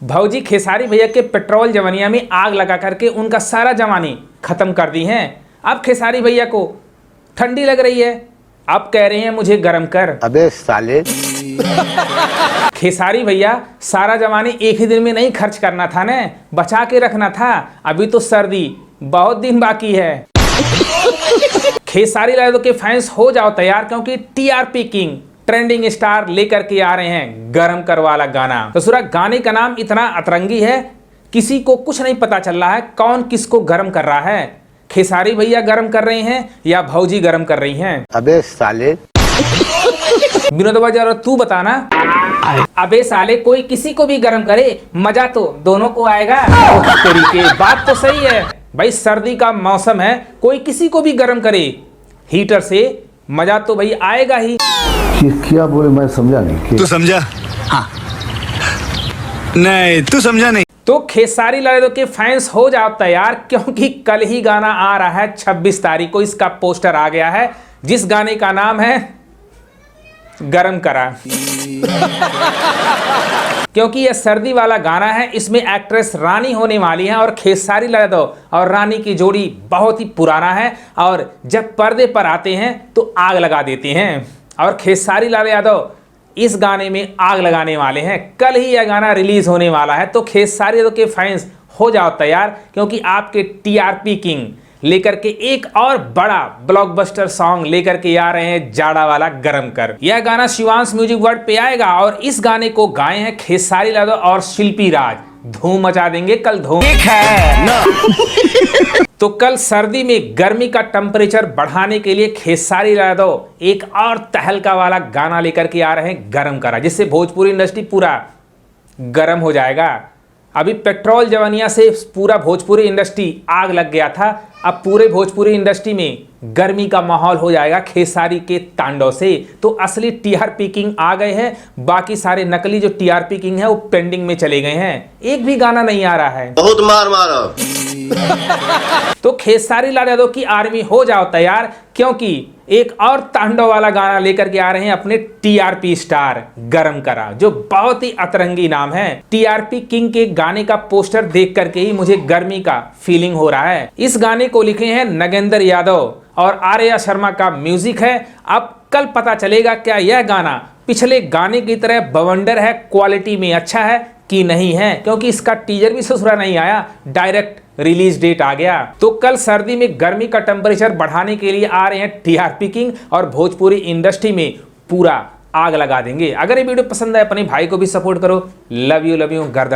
भौजी खेसारी भैया के पेट्रोल जवानिया में आग लगा करके उनका सारा जवानी खत्म कर दी है। अब खेसारी भैया को ठंडी लग रही है, अब कह रहे हैं मुझे गरम कर। अबे साले। खेसारी भैया सारा जवानी एक ही दिन में नहीं खर्च करना था ना, बचा के रखना था। अभी तो सर्दी बहुत दिन बाकी है। खेसारी लाल के फैंस हो जाओ तैयार, क्योंकि टीआरपी किंग ट्रेंडिंग स्टार लेकर के आ रहे हैं गरम कर वाला गाना। तो सूरा गाने का नाम इतना अतरंगी है, किसी को कुछ नहीं पता चल रहा है कौन किसको गरम कर रहा है। खेसारी भैया गरम कर रहे हैं या भौजी गरम कर रही हैं? अबे साले। विनोद बाजार तू बताना। अबे साले, कोई किसी को भी गरम करे मजा तो दोनों को आएगा। तरीके बात तो सही है भाई, सर्दी का मौसम है, कोई किसी को भी गरम करे हीटर से मजा तो भाई आएगा ही। क्या बोले मैं समझा नहीं। तू समझा? हाँ। नहीं तू समझा नहीं। तो खेसारी लाल के फैंस हो जाओ तैयार, क्योंकि कल ही गाना आ रहा है 26 तारीख को। इसका पोस्टर आ गया है, जिस गाने का नाम है गरम करा। क्योंकि यह सर्दी वाला गाना है, इसमें एक्ट्रेस रानी होने वाली है और खेसारी लाल और रानी की जोड़ी बहुत ही पुराना है और जब पर्दे पर आते हैं तो आग लगा देते हैं। और खेसारी लाल यादव इस गाने में आग लगाने वाले हैं। कल ही यह गाना रिलीज होने वाला है। तो खेसारी यादव के फैंस हो जाओ तैयार, क्योंकि आपके टीआरपी किंग लेकर के एक और बड़ा ब्लॉकबस्टर सॉन्ग लेकर के आ रहे हैं, जाड़ा वाला गरम कर। यह गाना शिवांश म्यूजिक वर्ल्ड पे आएगा और इस गाने को गाए हैं खेसारी लाल और शिल्पी राज। धूम मचा देंगे कल, धूम है ना। तो कल सर्दी में गर्मी का टेम्परेचर बढ़ाने के लिए खेसारी लाल एक और तहलका वाला गाना लेकर के आ रहे हैं गरम करा, जिससे भोजपुरी इंडस्ट्री पूरा गरम हो जाएगा। अभी पेट्रोल जवानिया से पूरा भोजपुरी इंडस्ट्री आग लग गया था, अब पूरे भोजपुरी इंडस्ट्री में गर्मी का माहौल हो जाएगा खेसारी के तांडव से। तो असली टीआरपी किंग आ गए हैं, बाकी सारे नकली जो टीआरपी किंग है वो पेंडिंग में चले गए हैं, एक भी गाना नहीं आ रहा है। बहुत मार मारो। तो खेसारी लाल यादव की आर्मी हो जाओ तैयार, क्योंकि एक और तांडव वाला गाना लेकर के आ रहे हैं अपने टीआरपी स्टार गरम करा, जो बहुत ही अतरंगी नाम है। टीआरपी किंग के गाने का पोस्टर देख करके ही मुझे गर्मी का फीलिंग हो रहा है। इस गाने को लिखे हैं नगेंद्र यादव और आर्या शर्मा का म्यूजिक है। अब कल पता चलेगा क्या यह गाना पिछले गाने की तरह बवंडर है, क्वालिटी में अच्छा है कि नहीं है, क्योंकि इसका टीजर भी ससुरा नहीं आया, डायरेक्ट रिलीज डेट आ गया। तो कल सर्दी में गर्मी का टेम्परेचर बढ़ाने के लिए आ रहे हैं टीआरपी किंग और भोजपुरी इंडस्ट्री में पूरा आग लगा देंगे। अगर ये वीडियो पसंद है अपने भाई को भी सपोर्ट करो। लव यू गर्दन।